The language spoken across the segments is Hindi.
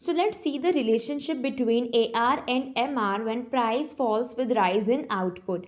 So let's see the relationship between AR and MR when price falls with rise in output.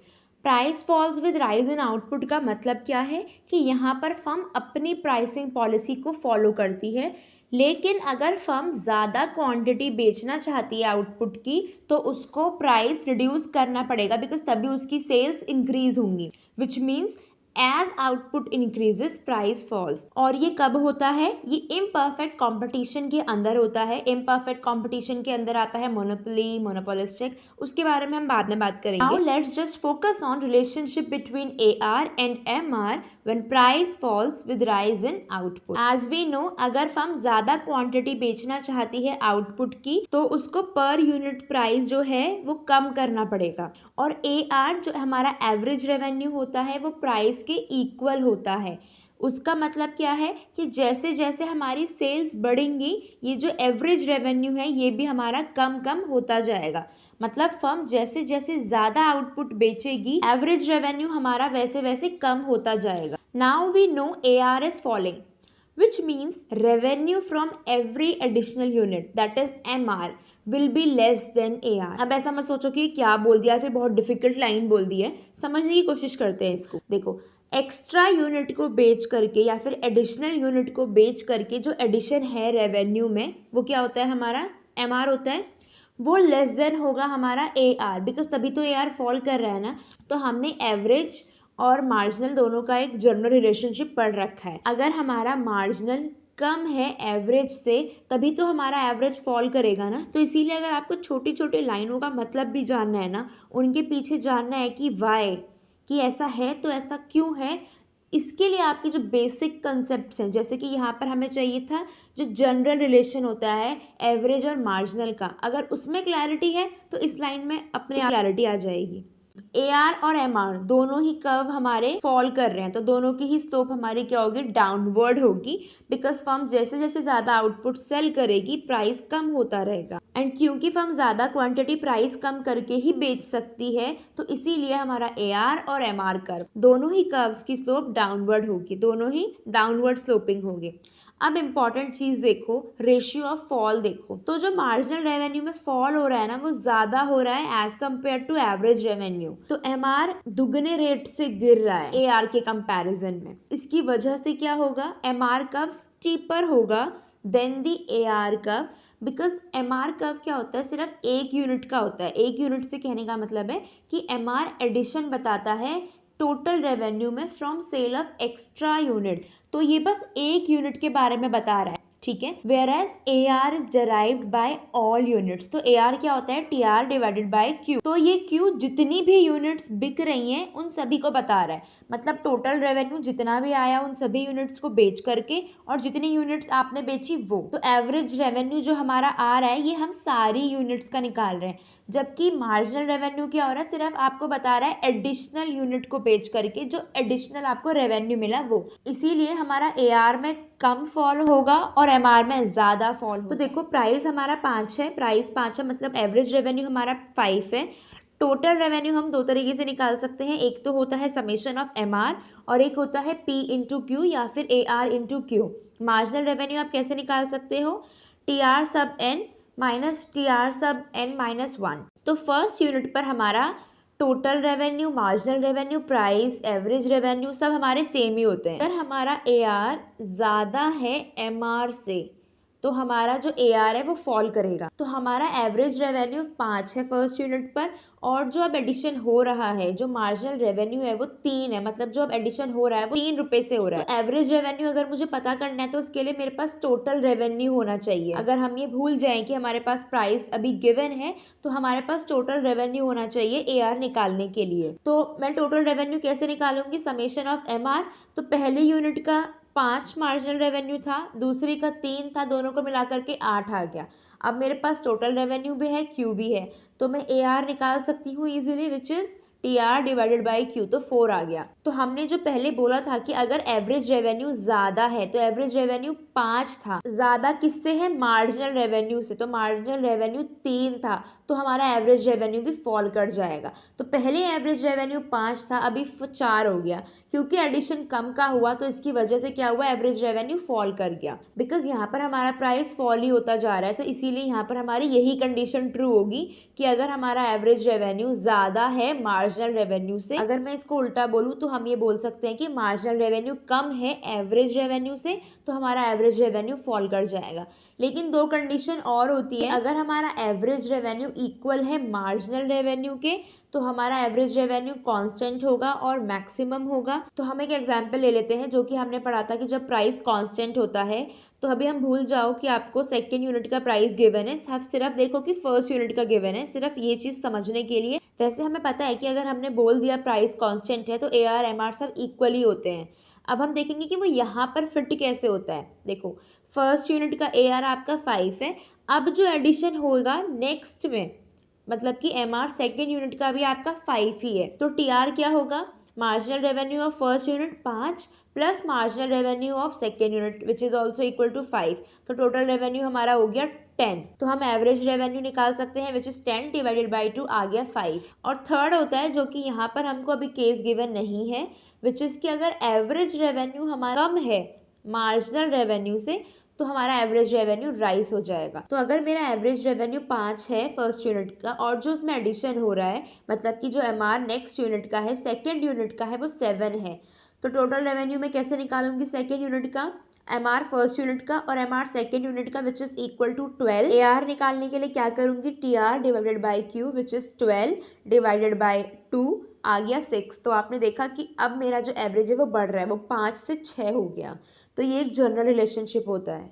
Price falls with rise in output का मतलब क्या है कि यहाँ पर फर्म अपनी प्राइसिंग पॉलिसी को फॉलो करती है, लेकिन अगर फर्म ज़्यादा क्वांटिटी बेचना चाहती है आउटपुट की तो उसको प्राइस रिड्यूस करना पड़ेगा, बिकॉज तभी उसकी सेल्स इंक्रीज होंगी, which means as output increases price falls. और ये कब होता है? ये इम्परफेक्ट कंपटीशन के अंदर होता है। इम्परफेक्ट कंपटीशन के अंदर आता है मोनोपोली, मोनोपोलिस्टिक, उसके बारे में हम बाद में बात करेंगे। Now let's just focus on relationship between AR and MR when price falls with rise in output. As we know, अगर फर्म ज्यादा क्वांटिटी बेचना चाहती है आउटपुट की तो उसको पर यूनिट प्राइस जो है वो कम करना पड़ेगा, और एआर जो हमारा एवरेज रेवेन्यू होता है वो प्राइस के इक्वल होता है। उसका मतलब क्या है कि जैसे जैसे हमारी सेल्स बढ़ेंगी ये जो एवरेज रेवेन्यू है ये भी हमारा कम कम होता जाएगा। मतलब फर्म जैसे जैसे ज़्यादा आउटपुट बेचेगी एवरेज रेवेन्यू हमारा वैसे वैसे कम होता जाएगा। Now we know AR is following, which means revenue from every additional unit, that is MR, will be less than AR। अब ऐसा मत सोचो कि क्या बोल दिया, फिर बहुत डिफिकल्ट लाइन बोल दी है, समझने की कोशिश करते हैं इसको। देखो, एक्स्ट्रा यूनिट को बेच करके या फिर एडिशनल यूनिट को बेच करके जो एडिशन है रेवेन्यू में वो क्या होता है, हमारा MR होता है। वो लेस देन होगा हमारा AR, बिकॉज तभी तो AR फॉल कर रहा है ना। तो हमने एवरेज और मार्जिनल दोनों का एक जनरल रिलेशनशिप पढ़ रखा है। अगर हमारा मार्जिनल कम है एवरेज से तभी तो हमारा एवरेज फॉल करेगा ना। तो इसीलिए अगर आपको छोटी छोटी लाइनों का मतलब भी जानना है ना, उनके पीछे जानना है कि वाई, कि ऐसा है तो ऐसा क्यों है, इसके लिए आपकी जो बेसिक कंसेप्ट्स हैं, जैसे कि यहाँ पर हमें चाहिए था जो जनरल रिलेशन होता है एवरेज और मार्जिनल का, अगर उसमें क्लैरिटी है तो इस लाइन में अपने आप क्लैरिटी आ जाएगी। AR और MR दोनों ही कर्व हमारे फॉल कर रहे हैं, तो दोनों की ही स्लोप हमारी क्या होगी, डाउनवर्ड होगी, बिकॉज फर्म जैसे जैसे ज़्यादा आउटपुट सेल करेगी प्राइस कम होता रहेगा। एंड क्योंकि फर्म ज़्यादा क्वांटिटी प्राइस कम करके ही बेच सकती है तो इसीलिए हमारा AR और MR कर्व दोनों ही कर्व्स की स्लोप डाउनवर्ड होगी, दोनों ही डाउनवर्ड स्लोपिंग होगी। अब इम्पॉर्टेंट चीज़ देखो, रेशियो ऑफ फॉल देखो, तो जो मार्जिनल रेवेन्यू में फॉल हो रहा है ना वो ज़्यादा हो रहा है as compare to average revenue. तो MR दुगने रेट से गिर रहा है AR के कंपैरिजन में। इसकी वजह से क्या होगा, MR कर्व स्टीपर होगा than the AR curve, because MR curve क्या होता है, सिर्फ एक यूनिट का होता है। एक यूनिट से कहने का मतलब है कि MR एडिशन बताता है टोटल रेवेन्यू में from sale of extra unit, तो ये बस एक यूनिट के बारे में बता रहा है, ठीक है। Whereas AR is derived by all units, तो AR क्या होता है, TR डिवाइडेड बाय Q, तो ये Q जितनी भी यूनिट्स बिक रही हैं उन सभी को बता रहा है। मतलब टोटल रेवेन्यू जितना भी आया उन सभी यूनिट्स को बेच करके, और जितनी यूनिट्स आपने बेची वो, तो एवरेज रेवेन्यू जो हमारा आ रहा है ये हम सारी यूनिट्स का निकाल रहे हैं। जबकि मार्जिनल रेवेन्यू क्या हो रहा है, सिर्फ आपको बता रहा है एडिशनल यूनिट को बेच करके जो एडिशनल आपको रेवेन्यू मिला वो। इसीलिए हमारा AR में कम फॉल होगा और MR में ज़्यादा फॉल होगा। तो देखो, प्राइस हमारा 5 है, प्राइस 5 है मतलब एवरेज रेवेन्यू हमारा 5 है। टोटल रेवेन्यू हम दो तरीके से निकाल सकते हैं, एक तो होता है समेशन ऑफ MR और एक होता है P इंटू Q या फिर AR into Q। Marginal revenue आप कैसे निकाल सकते हो, TR सब N माइनस TR सब N माइनस 1। तो फर्स्ट यूनिट पर हमारा total revenue, marginal revenue, price, average revenue सब हमारे सेम ही होते हैं। अगर हमारा AR ज़्यादा है MR से तो हमारा जो AR है वो फॉल करेगा। तो हमारा एवरेज रेवेन्यू 5 है फर्स्ट यूनिट पर, और जो अब एडिशन हो रहा है, जो मार्जिनल रेवेन्यू है वो 3 है, मतलब जो अब एडिशन हो रहा है वो 3 रुपए से हो रहा है। तो एवरेज रेवेन्यू अगर मुझे पता करना है तो उसके लिए मेरे पास टोटल रेवेन्यू होना चाहिए। अगर हम ये भूल जाएं कि हमारे पास प्राइस अभी गिवन है तो हमारे पास टोटल रेवेन्यू होना चाहिए AR निकालने के लिए। तो मैं टोटल रेवेन्यू कैसे निकालूंगी, समेशन ऑफ MR, तो पहली यूनिट का 5 मार्जिनल रेवेन्यू था, दूसरी का 3 था, दोनों को मिला करके 8 आ गया। अब मेरे पास टोटल रेवेन्यू भी है, Q भी है, तो मैं AR निकाल सकती हूँ easily, which is T R divided by Q, तो 4 आ गया। तो हमने जो पहले बोला था कि अगर एवरेज रेवेन्यू ज़्यादा है तो एवरेज रेवेन्यू 5 था, ज़्यादा किससे है, मार्जिनल रेवेन्यू से, तो मार्जिनल रेवेन्यू 3 था, तो हमारा एवरेज रेवेन्यू भी फॉल कर जाएगा। तो पहले एवरेज रेवेन्यू 5 था, अभी 4 हो गया, क्योंकि एडिशन कम का हुआ तो इसकी वजह से क्या हुआ, एवरेज रेवेन्यू फॉल कर गया। बिकॉज यहाँ पर हमारा प्राइस फॉल ही होता जा रहा है, तो इसीलिए यहाँ पर हमारी यही कंडीशन ट्रू होगी कि अगर हमारा एवरेज रेवेन्यू ज़्यादा है मार्जिनल रेवेन्यू से। अगर मैं इसको उल्टा बोलूँ तो हम ये बोल सकते हैं कि मार्जिनल रेवेन्यू कम है एवरेज रेवेन्यू से, तो हमारा एवरेज रेवेन्यू फॉल कर जाएगा। लेकिन दो कंडीशन और होती है, अगर हमारा एवरेज रेवेन्यू इक्वल है मार्जिनल रेवेन्यू के तो हमारा एवरेज रेवेन्यू कांस्टेंट होगा और मैक्सिमम होगा। तो हम एक एग्जांपल ले लेते हैं जो कि हमने पढ़ा था कि जब प्राइस कांस्टेंट होता है, तो अभी हम भूल जाओ कि आपको सेकेंड यूनिट का प्राइस गिवन है, सिर्फ देखो कि फर्स्ट यूनिट का गिवन है, सिर्फ ये चीज़ समझने के लिए। वैसे हमें पता है कि अगर हमने बोल दिया प्राइस कांस्टेंट है तो ए आर एम आर सब इक्वली होते हैं। अब हम देखेंगे कि वो यहाँ पर फिट कैसे होता है। देखो फर्स्ट यूनिट का ए आर आपका 5 है, अब जो एडिशन होगा नेक्स्ट में, मतलब कि एम आर सेकेंड यूनिट का भी आपका 5 ही है, तो टी आर क्या होगा, marginal revenue of first unit 5 plus marginal revenue of second unit which is also equal to 5, तो टोटल रेवेन्यू हमारा हो गया 10। तो हम एवरेज रेवेन्यू निकाल सकते हैं विच इज 10 डिवाइडेड बाई 2 आ गया 5। और थर्ड होता है जो कि यहाँ पर हमको अभी केस गिवन नहीं है, विच इज़ कि अगर एवरेज रेवेन्यू हमारा कम है मार्जिनल रेवेन्यू से तो हमारा एवरेज रेवेन्यू राइज हो जाएगा। तो अगर मेरा एवरेज रेवेन्यू 5 है फर्स्ट यूनिट का और जो उसमें एडिशन हो रहा है, मतलब कि जो एम आर नेक्स्ट यूनिट का है सेकेंड यूनिट का है वो 7 है, तो टोटल रेवेन्यू में कैसे निकालूंगी, सेकेंड यूनिट का एम आर फर्स्ट यूनिट का और एम आर सेकेंड यूनिट का which is equal to 12। A R निकालने के लिए क्या करूंगी, T R divided by Q which is 12 divided by 2 आ गया 6। तो आपने देखा कि अब मेरा जो एवरेज है वो बढ़ रहा है, वो 5 से 6 हो गया। तो ये एक जनरल रिलेशनशिप होता है।